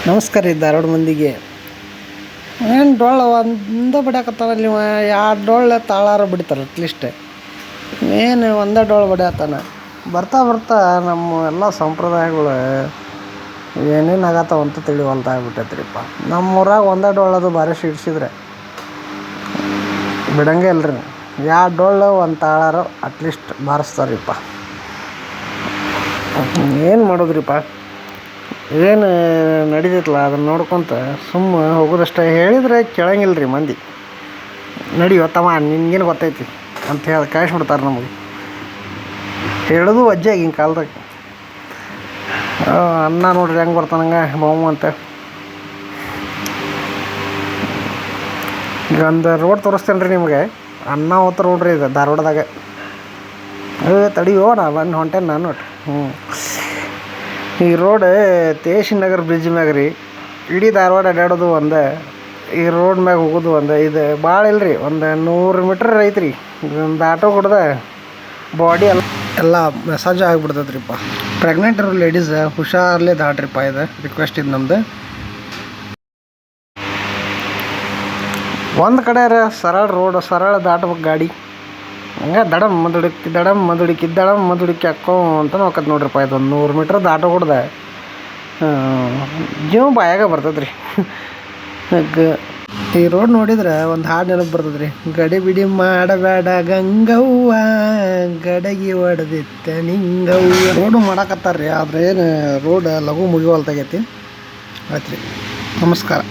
ನಮಸ್ಕಾರ ರೀ ಧಾರವಾಡ ಮಂದಿಗೆ. ಏನು ಡೊಳ್ಳು ಒಂದೇ ಬಡಿಯಾಕತ್ತಾನಲ್ಲಿ ಇವ, ಎರಡು ಡೊಳ್ಳು ತಾಳಾರ ಬಿಡ್ತಾರೆ ಅಟ್ಲೀಸ್ಟ್. ಏನು ಒಂದೇ ಡೊಳ್ಳು ಬಡಿಯತ್ತಾನ. ಬರ್ತಾ ಬರ್ತಾ ನಮ್ಮ ಎಲ್ಲ ಸಂಪ್ರದಾಯಗಳು ಏನೇನು ಆಗತ್ತಾವ ಅಂತ ತಿಳಿವಲ್ತಾಗ್ಬಿಟ್ಟೈತ್ರಿಪ್ಪ. ನಮ್ಮೂರಾಗ ಒಂದೇ ಡೊಳ್ಳದು ಭಾರಿ ಸಿಡಿಸಿದ್ರೆ ಬಿಡಂಗೆ ಇಲ್ರಿ. ಎರಡು ಡೊಳ್ಳು ಒಂದು ತಾಳಾರು ಅಟ್ಲೀಸ್ಟ್ ಬಾರಿಸ್ತಾರಿಪ್ಪ. ಏನು ಮಾಡೋದ್ರಿಪ್ಪ, ಏನು ನಡೀತೈತಲ್ಲ ಅದನ್ನು ನೋಡ್ಕೊತ ಹೋಗೋದಷ್ಟೇ. ಹೇಳಿದ್ರೆ ಕೇಳಂಗಿಲ್ಲ ರೀ ಮಂದಿ. ನಡಿವತ್ತಮ್ಮ ನಿನ್ಗೇನು ಗೊತ್ತೈತಿ ಅಂತ ಹೇಳಿ ಕಾಯಿಸ್ಬಿಡ್ತಾರೆ ನಮಗೆ. ಹೇಳೋದು ಅಜ್ಜೆ ಆಗಿನ ಕಾಲದಾಗ. ಅನ್ನ ನೋಡ್ರಿ ಹೆಂಗೆ ಬರ್ತಾನಂಗೆ ಬಾವು ಅಂತ. ಈಗ ಒಂದು ರೋಡ್ ತೋರಿಸ್ತೇನೆ ರೀ ನಿಮಗೆ. ಅನ್ನ ಹೋಗ್ತಾರೆ ನೋಡ್ರಿ ಇದು ಧಾರವಾಡದಾಗ. ತಡಿಯೋ ನಾ ಬಂದು ಹೊಂಟೇನೆ ನಾನು ಒಟ್ಟು. ಈ ರೋಡ್ ತೇಜಸ್ವಿ ನಗರ ಬ್ರಿಡ್ಜ್ ಮ್ಯಾಗ ರೀ. ಇಡೀ ಧಾರವಾಡ ಅಡ್ಡಾಡೋದು ಒಂದೇ, ಈ ರೋಡ್ ಮ್ಯಾಗ ಹೋಗೋದು ಒಂದೇ. ಇದು ಭಾಳ ಇಲ್ರಿ, ಒಂದು 100 ಮೀಟ್ರ್ ಐತ್ರಿ. ಒಂದು ಆಟೋ ಕೊಡ್ದ ಬಾಡಿ ಎಲ್ಲ ಮಸಾಜ್ ಆಗಿಬಿಡ್ತೈತ್ರಿಪ್ಪ. ಪ್ರೆಗ್ನೆಂಟ್ ಇರೋ ಲೇಡೀಸ್ ಹುಷಾರ್ಲೇ ದಾಟ್ರಿಪ್ಪ. ಇದು ರಿಕ್ವೆಸ್ಟ್ ಇದು ನಮ್ದು. ಒಂದು ಕಡೆ ಸರಳ ರೋಡ್, ಸರಳ ದಾಟ್ಬೇಕು ಗಾಡಿ. ಹಂಗೆ ದಡಮ್ ಮದುಡಿಕ್ಕಿ ಹಾಕೋ ಅಂತ ಹೋಗತ್ ನೋಡ್ರಿಪ್ಪ. ಇದು 100 ಮೀಟ್ರ್ ಆಟೋ ಕೊಡ್ದ ಜೀವ ಬಾಯಾಗ ಬರ್ತದೆ ರೀ. ಈ ರೋಡ್ ನೋಡಿದ್ರೆ ಒಂದು ಹಾಡು ನೆನಪು ಬರ್ತದೆ ರೀ. ಗಡಿಬಿಡಿ ಮಾಡಬೇಡ ಗಂಗವ್ವ, ಗಡಗಿ ಹೊಡೆದಿತ್ತ ನಿಂಗವ್ವ. ರೋಡು ಮಾಡಾಕತ್ತಾರ ರೀ, ಆದ್ರೆ ಏನು ರೋಡ್ ಲಘು ಮುಗಿವಲ್ತಾಗೈತಿ. ಆಯ್ತು ರೀ, ನಮಸ್ಕಾರ.